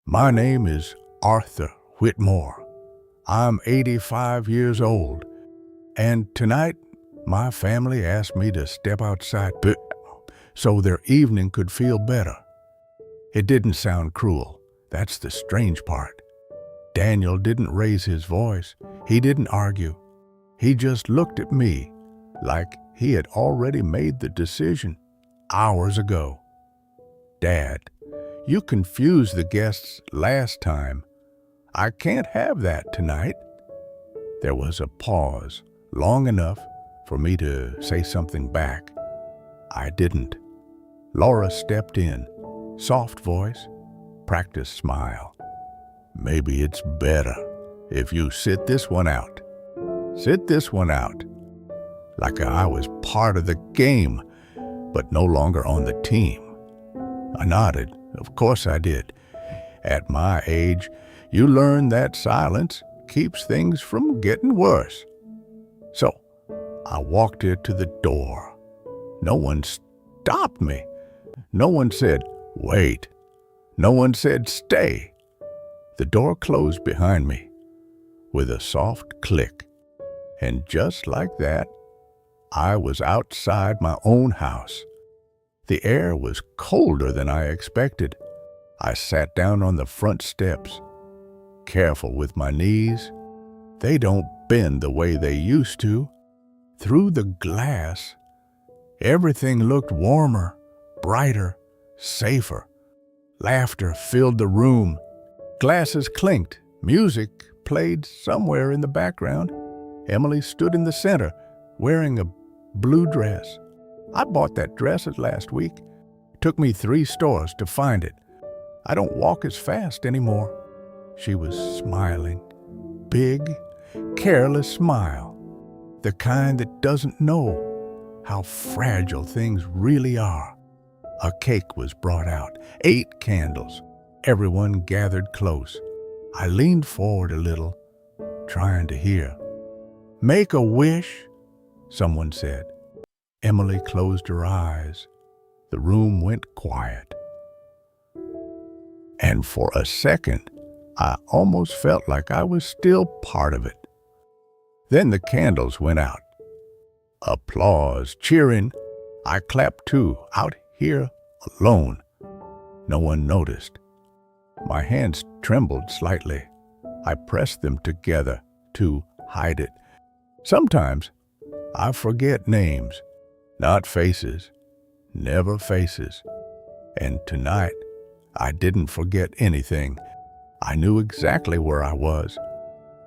My name is Arthur Whitmore. I'm 85 years old, and tonight my family asked me to step outside so their evening could feel better. It didn't sound cruel. That's the strange part. Daniel didn't raise his voice. He didn't argue. He just looked at me like he had already made the decision hours ago. Dad, you confused the guests last time. I can't have that tonight. There was a pause, long enough for me to say something back. I didn't. Laura stepped in, soft voice, practiced smile. Maybe it's better if you sit this one out. Sit this one out. Like I was part of the game, but no longer on the team. I nodded. Of course I did. At my age, you learn that silence keeps things from getting worse. So I walked her to the door. No one stopped me. No one said, wait. No one said, stay. The door closed behind me with a soft click. And just like that, I was outside my own house. The air was colder than I expected. I sat down on the front steps. Careful with my knees. They don't bend the way they used to. Through the glass, everything looked warmer, brighter, safer. Laughter filled the room. Glasses clinked. Music played somewhere in the background. Emily stood in the center, wearing a blue dress. I bought that dress last week. It took me 3 stores to find it. I don't walk as fast anymore. She was smiling. Big, careless smile. The kind that doesn't know how fragile things really are. A cake was brought out. 8 candles. Everyone gathered close. I leaned forward a little, trying to hear. Make a wish, someone said. Emily closed her eyes. The room went quiet. And for a second, I almost felt like I was still part of it. Then the candles went out. Applause, cheering. I clapped too, out here alone. No one noticed. My hands trembled slightly. I pressed them together to hide it. Sometimes I forget names. Not faces, never faces. And tonight, I didn't forget anything. I knew exactly where I was,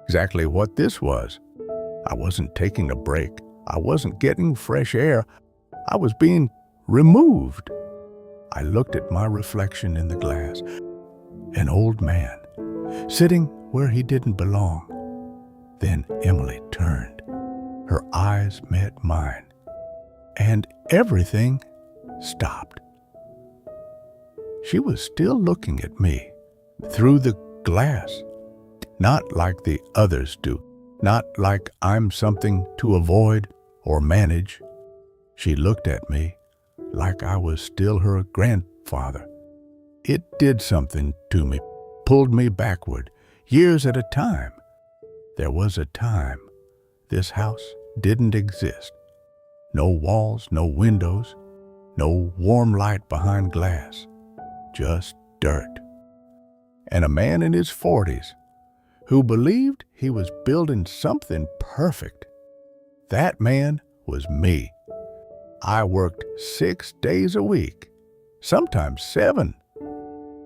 exactly what this was. I wasn't taking a break. I wasn't getting fresh air. I was being removed. I looked at my reflection in the glass. An old man, sitting where he didn't belong. Then Emily turned. Her eyes met mine. And everything stopped. She was still looking at me through the glass, not like the others do, not like I'm something to avoid or manage. She looked at me like I was still her grandfather. It did something to me, pulled me backward, years at a time. There was a time this house didn't exist. No walls, no windows, no warm light behind glass, just dirt. And a man in his 40s who believed he was building something perfect. That man was me. I worked 6 days a week, sometimes 7.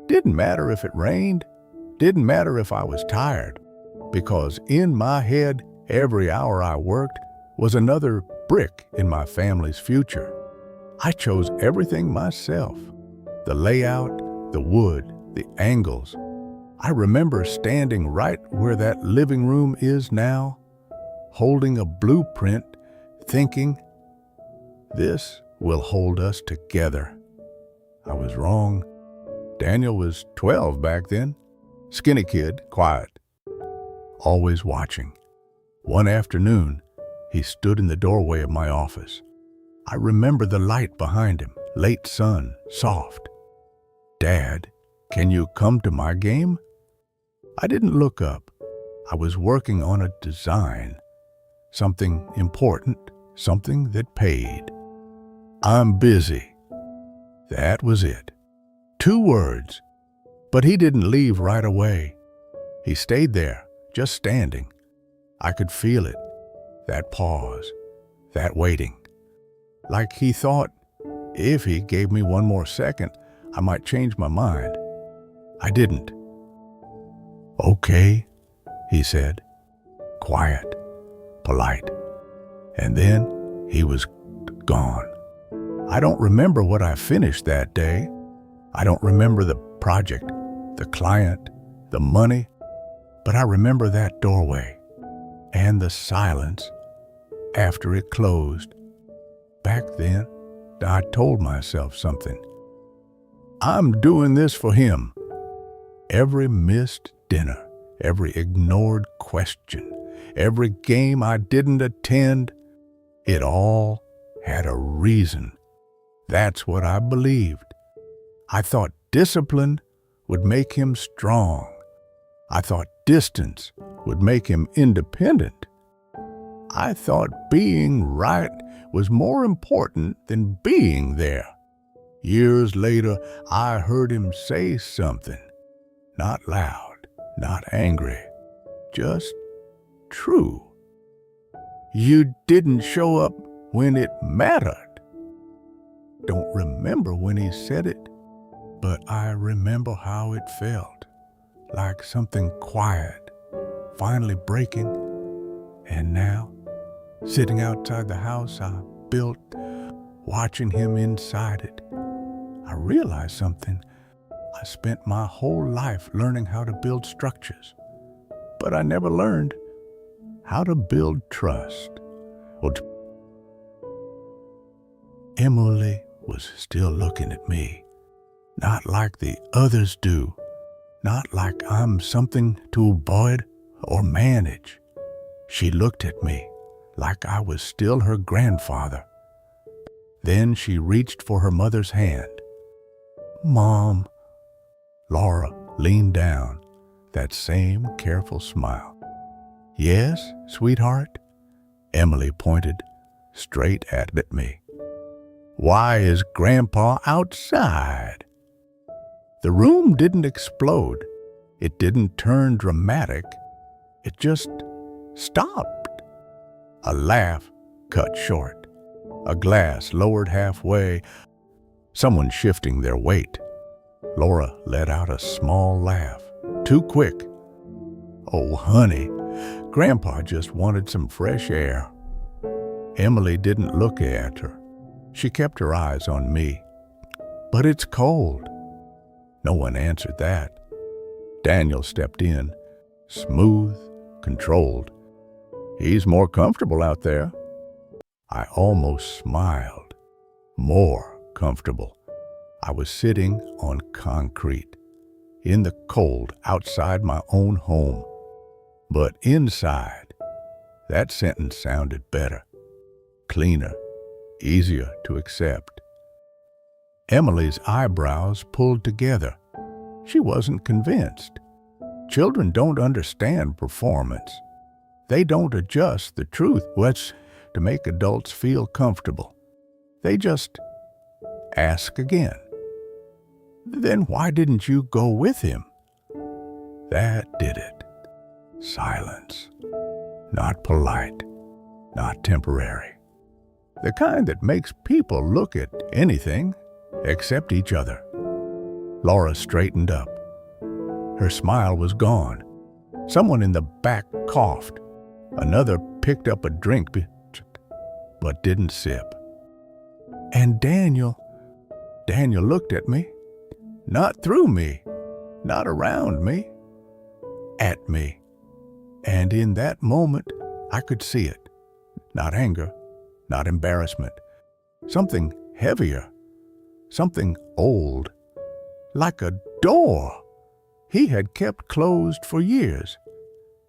Didn't matter if it rained, didn't matter if I was tired, because in my head, every hour I worked was another brick in my family's future. I chose everything myself. The layout, the wood, the angles. I remember standing right where that living room is now, holding a blueprint, thinking, this will hold us together. I was wrong. Daniel was 12 back then. Skinny kid, quiet, always watching. One afternoon, he stood in the doorway of my office. I remember the light behind him, late sun, soft. Dad, Can you come to my game? I didn't look up. I was working on a design. Something important, something that paid. I'm busy. That was it. 2 words. But he didn't leave right away. He stayed there, just standing. I could feel it. That pause. That waiting. Like he thought, if he gave me 1 more second, I might change my mind. I didn't. Okay, he said. Quiet, polite. And then he was gone. I don't remember what I finished that day. I don't remember the project, the client, the money, but I remember that doorway and the silence after it closed. Back then, I told myself something. I'm doing this for him. Every missed dinner, every ignored question, every game I didn't attend, it all had a reason. That's what I believed. I thought discipline would make him strong. I thought distance would make him independent. I thought being right was more important than being there. Years later, I heard him say something. Not loud, not angry, just true. You didn't show up when it mattered. Don't remember when he said it, but I remember how it felt, like something quiet, finally breaking. And now, sitting outside the house I built, watching him inside it, I realized something. I spent my whole life learning how to build structures, but I never learned how to build trust. Emily was still looking at me, not like the others do, not like I'm something to avoid or manage. She looked at me like I was still her grandfather. Then she reached for her mother's hand. Mom. Laura leaned down, that same careful smile. Yes, sweetheart? Emily pointed straight at me. Why is Grandpa outside? The room didn't explode. It didn't turn dramatic. It just stopped. A laugh cut short. A glass lowered halfway. Someone shifting their weight. Laura let out a small laugh. Too quick. Oh, honey, Grandpa just wanted some fresh air. Emily didn't look at her. She kept her eyes on me. But it's cold. No one answered that. Daniel stepped in, smooth, controlled. He's more comfortable out there. I almost smiled. More comfortable. I was sitting on concrete, in the cold outside my own home. But inside, that sentence sounded better, cleaner, easier to accept. Emily's eyebrows pulled together. She wasn't convinced. Children don't understand performance. They don't adjust the truth to make adults feel comfortable. They just ask again. Then why didn't you go with him? That did it. Silence. Not polite. Not temporary. The kind that makes people look at anything except each other. Laura straightened up. Her smile was gone. Someone in the back coughed. Another picked up a drink but didn't sip. And Daniel looked at me. Not through me, not around me, at me. And in that moment, I could see it. Not anger, not embarrassment. Something heavier, something old, like a door he had kept closed for years.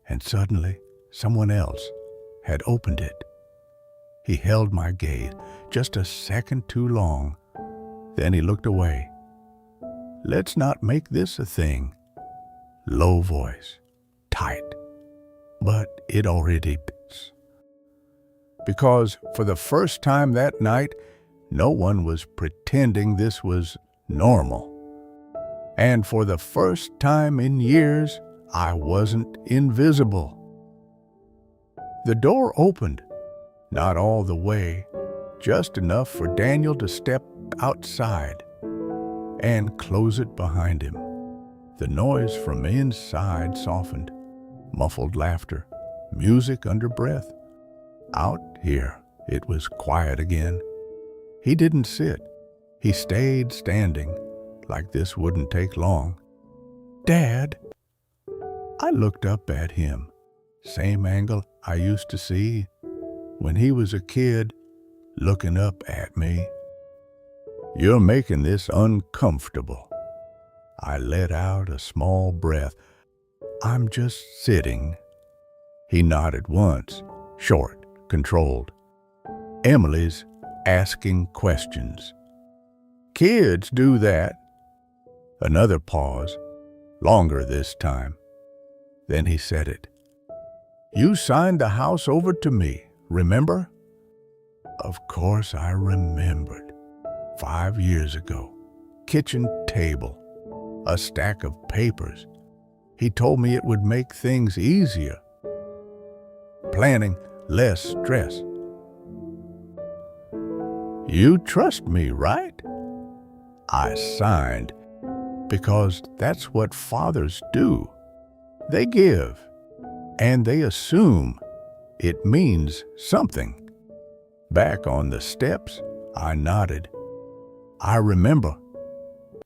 And suddenly, someone else had opened it. He held my gaze just a second too long. Then he looked away. let's not make this a thing. Low voice, tight, but it already is. Because for the first time that night, no one was pretending this was normal. And for the first time in years, I wasn't invisible. The door opened, not all the way, just enough for Daniel to step outside and close it behind him. The noise from inside softened, muffled laughter, music under breath. Out here, it was quiet again. He didn't sit. He stayed standing, like this wouldn't take long. "Dad." I looked up at him, same angle I used to see when he was a kid, looking up at me. "You're making this uncomfortable." I let out a small breath. "I'm just sitting." He nodded once, short, controlled. "Emily's asking questions." "Kids do that." Another pause, longer this time. Then he said it. "You signed the house over to me, remember?" Of course I remembered. 5 years ago, kitchen table, a stack of papers. He told me it would make things easier. Planning, less stress. "You trust me, right?" I signed, because that's what fathers do. They give, and they assume it means something. Back on the steps, I nodded. "I remember."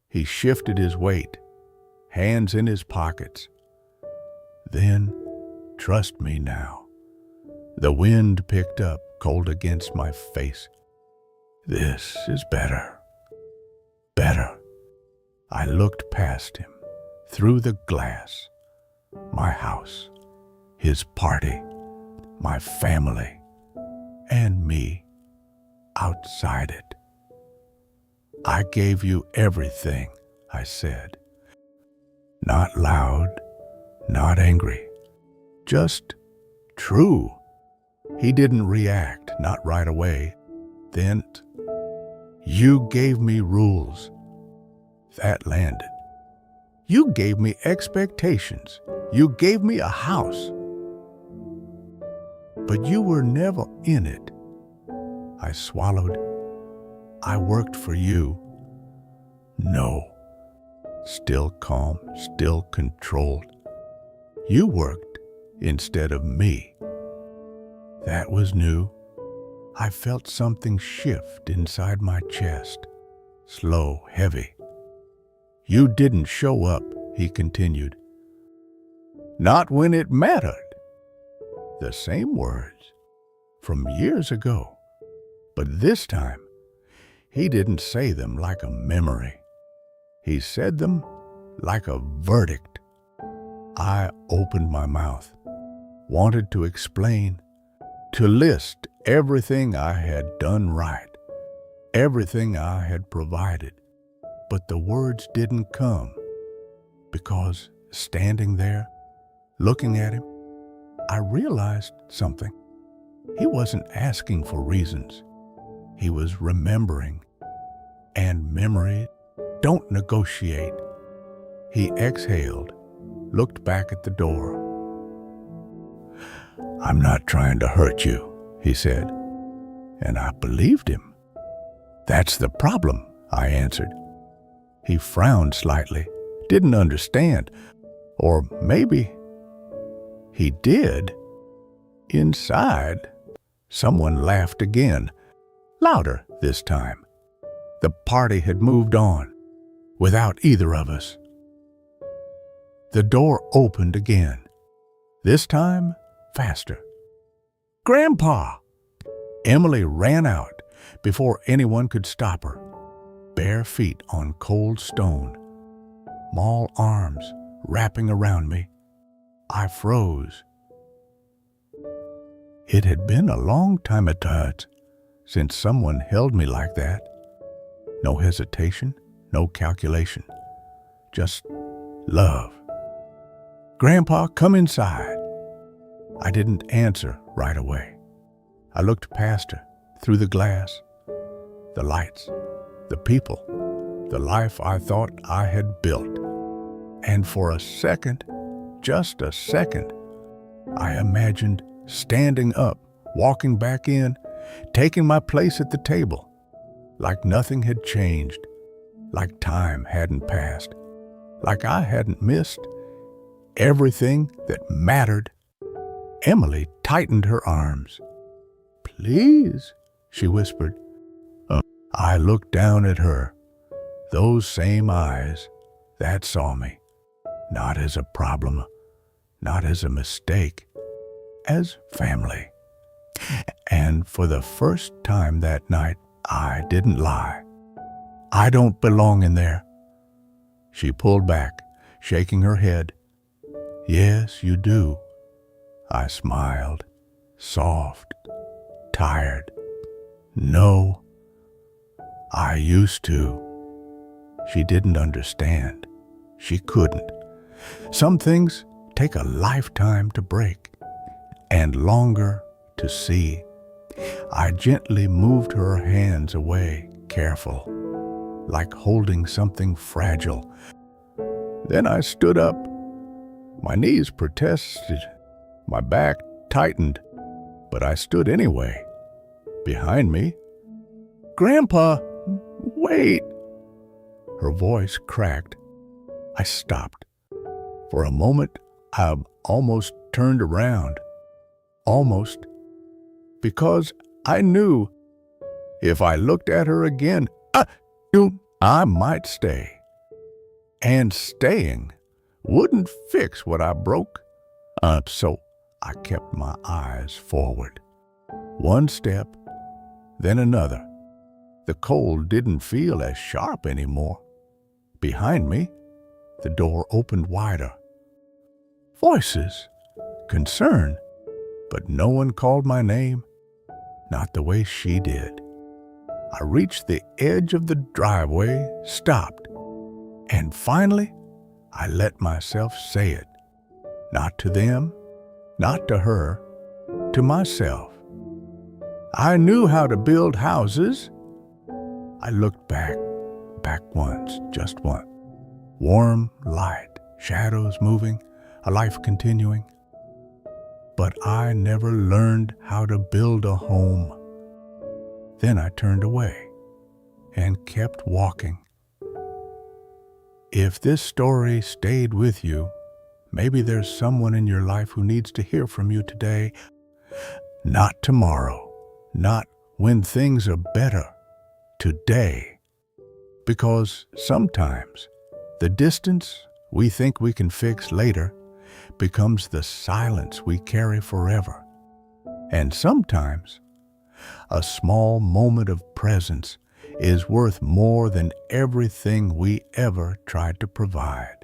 He shifted his weight, hands in his pockets. "Then, trust me now." The wind picked up, cold against my face. "This is better. Better." I looked past him, through the glass. My house, his party, my family, and me outside it. "I gave you everything," I said. Not loud, not angry, just true. He didn't react, not right away. Then, "You gave me rules." That landed. "You gave me expectations. You gave me a house. But you were never in it." I swallowed. "I worked for you." "No." Still calm, still controlled. "You worked instead of me." That was new. I felt something shift inside my chest, slow, heavy. "You didn't show up," he continued. "Not when it mattered." The same words from years ago, but this time he didn't say them like a memory. He said them like a verdict. I opened my mouth, wanted to explain, to list everything I had done right, everything I had provided, but the words didn't come, because standing there, looking at him, I realized something. He wasn't asking for reasons. He was remembering, and memory don't negotiate. He exhaled, looked back at the door. "I'm not trying to hurt you," he said, and I believed him. "That's the problem," I answered. He frowned slightly, didn't understand, or maybe he did. Inside, someone laughed again, louder this time. The party had moved on, without either of us. The door opened again, this time faster. "Grandpa!" Emily ran out before anyone could stop her, bare feet on cold stone, small arms wrapping around me. I froze. It had been a long time since someone held me like that. No hesitation, no calculation, just love. Grandpa, come inside. I didn't answer right away. I looked past her, through the glass, the lights, the people, the life I thought I had built. And for a second, just a second, I imagined standing up, walking back in, taking my place at the table, like nothing had changed, like time hadn't passed, like I hadn't missed everything that mattered. Emily tightened her arms. "Please," she whispered. I looked down at her, those same eyes that saw me, not as a problem, not as a mistake, as family. And for the first time that night, I didn't lie. "I don't belong in there." She pulled back, shaking her head. "Yes, you do." I smiled, soft, tired. "No, I used to." She didn't understand. She couldn't. Some things take a lifetime to break, and longer to see. I gently moved her hands away, careful, like holding something fragile. Then I stood up. My knees protested, my back tightened, but I stood anyway. Behind me, "Grandpa, wait!" Her voice cracked. I stopped. For a moment, I almost turned around. Almost. Because I knew if I looked at her again, I might stay. And staying wouldn't fix what I broke. So I kept my eyes forward. One step, then another. The cold didn't feel as sharp anymore. Behind me, the door opened wider. Voices, concern, but no one called my name, not the way she did. I reached the edge of the driveway, stopped, and finally, I let myself say it. Not to them, not to her, to myself. I knew how to build houses. I looked back once, just once. Warm light, shadows moving, a life continuing. But I never learned how to build a home. Then I turned away and kept walking. If this story stayed with you, maybe there's someone in your life who needs to hear from you today. Not tomorrow, not when things are better. Today. Because sometimes the distance we think we can fix later becomes the silence we carry forever. And sometimes a small moment of presence is worth more than everything we ever tried to provide.